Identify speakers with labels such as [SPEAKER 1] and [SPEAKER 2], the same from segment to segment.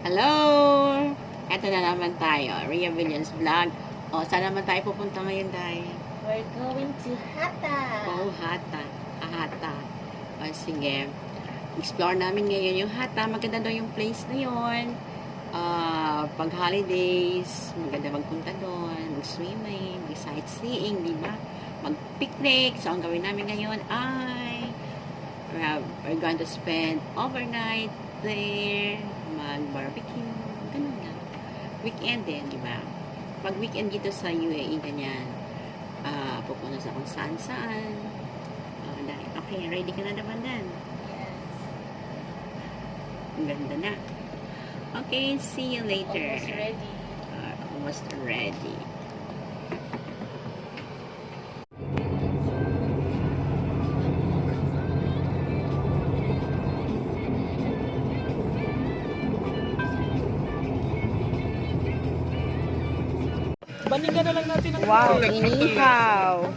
[SPEAKER 1] Hello! Eto na naman tayo. Rhea Williams Vlog. O, saan naman tayo pupunta ngayon, Day?
[SPEAKER 2] We're going to Hata.
[SPEAKER 1] Oh, Hata. Hata. O, sige. Explore namin ngayon yung Hata. Maganda daw yung place na yun. Pag holidays, maganda magpunta doon. Mag-swimming, mag-sightseeing, di ba? Mag-picnic. So, ang gawin namin ngayon ay we're going to spend overnight there. Mag-barbecue. Ganun nga. Weekend din, di ba? Pag weekend dito sa UAE, ganyan. Pupunta sa kung saan-saan. Okay, ready ka na naman dan?
[SPEAKER 2] Yes.
[SPEAKER 1] Ang ganda na. Okay, see you later.
[SPEAKER 2] Almost ready.
[SPEAKER 1] Almost ready.
[SPEAKER 2] Balikan na lang natin ang
[SPEAKER 1] Wow, inihaw.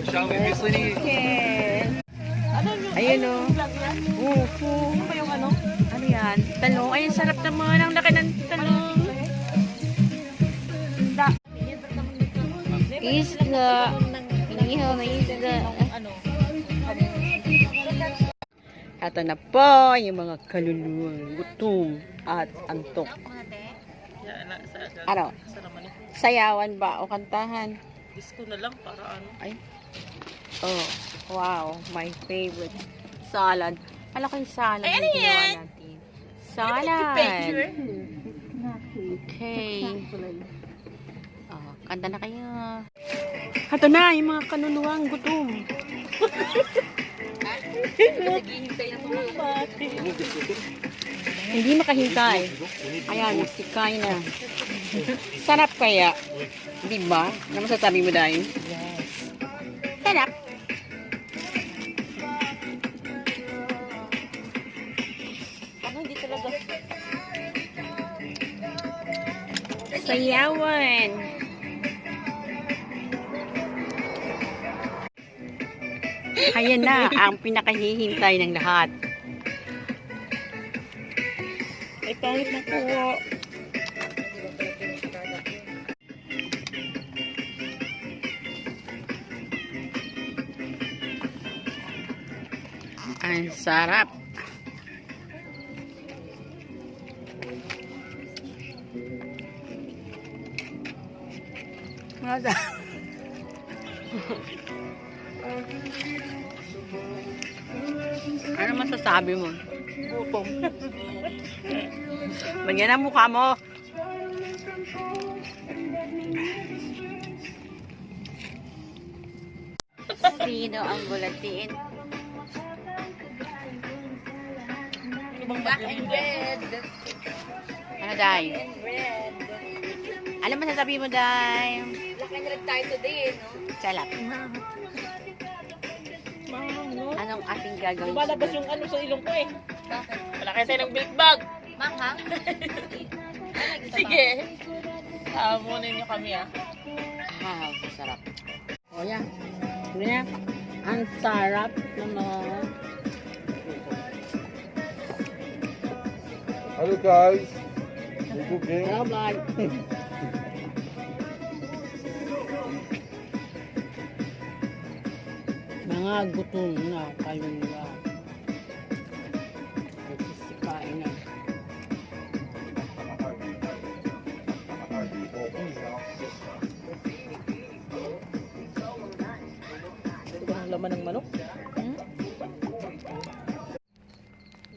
[SPEAKER 2] chicken. Ano yung
[SPEAKER 1] Ayun o.
[SPEAKER 2] Upo. Ano ba yung ano?
[SPEAKER 1] Ano yan? Talong. Ay, sarap naman. Ang laki ng talong. Isda. Inihaw na isda.
[SPEAKER 2] Ano?
[SPEAKER 1] Ito na po yung mga kaluluwang gutom at antok. Ano? Sayawan ba o kantahan?
[SPEAKER 2] Disco na lang para ano?
[SPEAKER 1] Ay. Oh, wow. My favorite. Salad. Malaking salad.
[SPEAKER 2] Ay, ano
[SPEAKER 1] yung ginawa
[SPEAKER 2] yan?
[SPEAKER 1] natin. Salad. Okay. Oh, kanta na kayo. Ito na, yung mga kaluluwang gutom.
[SPEAKER 2] Naghihintay na tumamati.
[SPEAKER 1] Hindi makahintay. Ayan, sikay na. Sarap kaya. Di ba? Ano masasabi mo dahil?
[SPEAKER 2] Yes.
[SPEAKER 1] Sarap.
[SPEAKER 2] Ano hindi talaga?
[SPEAKER 1] Sayawan. Ayan na, ang pinakahihintay ng lahat. Ay, kahit na po. Ang sarap. Masa. Ano masasabi mo?
[SPEAKER 2] Gutom.
[SPEAKER 1] Bagyan ang mukha mo. Sino ang bulatin?
[SPEAKER 2] Black and red.
[SPEAKER 1] Ano, Day?
[SPEAKER 2] And red.
[SPEAKER 1] Ano masasabi mo, Day?
[SPEAKER 2] Black and red tayo today, no?
[SPEAKER 1] Salap. Anong ating gagawin?
[SPEAKER 2] Lumalabas yung ano sa ilong ko eh. Bakit? Wala kayo tayo ng milk bag. Manghang? Sige. Hamunin nyo kami ah.
[SPEAKER 1] Sarap. O yan. Sige na. Ang sarap naman.
[SPEAKER 3] Hello guys, we're cooking.
[SPEAKER 1] Hello, vlog. Mga gutom na kaluluwa. Nagsisikain na.
[SPEAKER 2] Ito ang laman ng manok.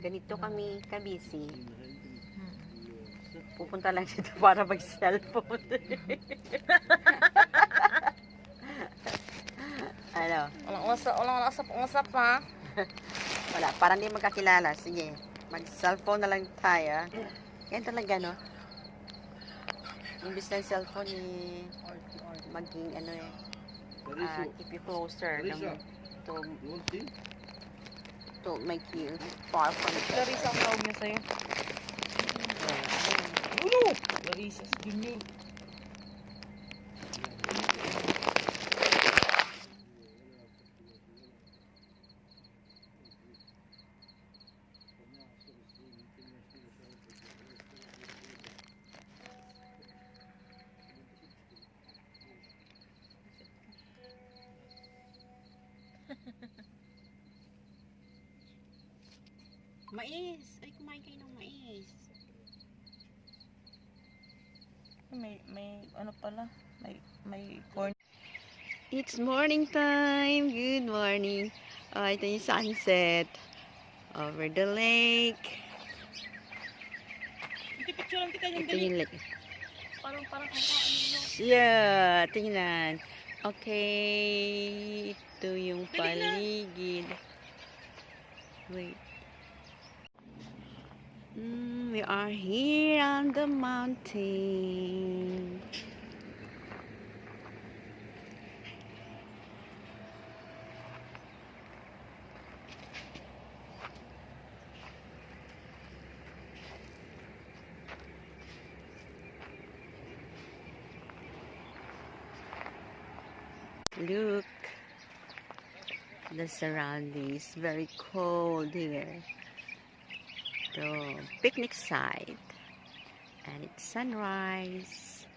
[SPEAKER 1] Ganito kami kabisi. Pupunta lang dito para mag-cellphone. Ano?
[SPEAKER 2] Walang usap ha.
[SPEAKER 1] Wala, para hindi magkakilala. Sige, mag-cellphone na lang tayo. Yan talaga, no? Imbis na cellphone, maging, ano keep you closer to make you far from each other.
[SPEAKER 2] Larissa ang tawag niya sa'yo. Larissa, Junior.
[SPEAKER 1] Mais. Ay, kumain kayo ng mais.
[SPEAKER 2] May ano pala? May corn.
[SPEAKER 1] It's morning time. Good morning. Ito yung sunset. Over the lake.
[SPEAKER 2] Picturean kita yung
[SPEAKER 1] Ito yung lake.
[SPEAKER 2] Parang kakain mo.
[SPEAKER 1] Yeah, tingnan. Okay. Ito yung paligid. Wait. We are here on the mountain. Look, the surroundings, very cold here. The picnic site, and it's sunrise.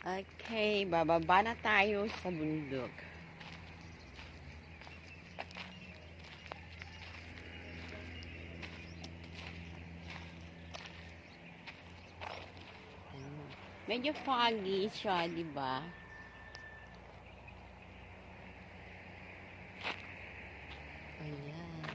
[SPEAKER 1] Okay, bababa na tayo sa bundok. Medyo foggy siya, di ba? Ayan.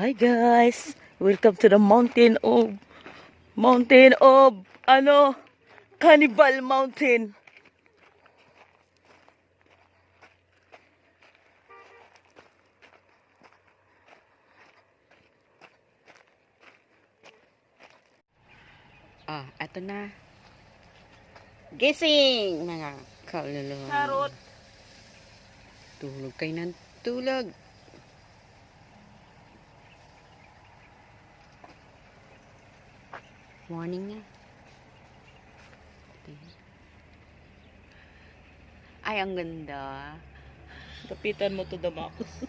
[SPEAKER 2] Hi guys, welcome to the mountain of Cannibal Mountain.
[SPEAKER 1] Eto na. Gising, mga kaluluwa.
[SPEAKER 2] Charot.
[SPEAKER 1] Tulog kayo ng tulog. Morning na. Ay, ang ganda.
[SPEAKER 2] Kapitan mo to the max.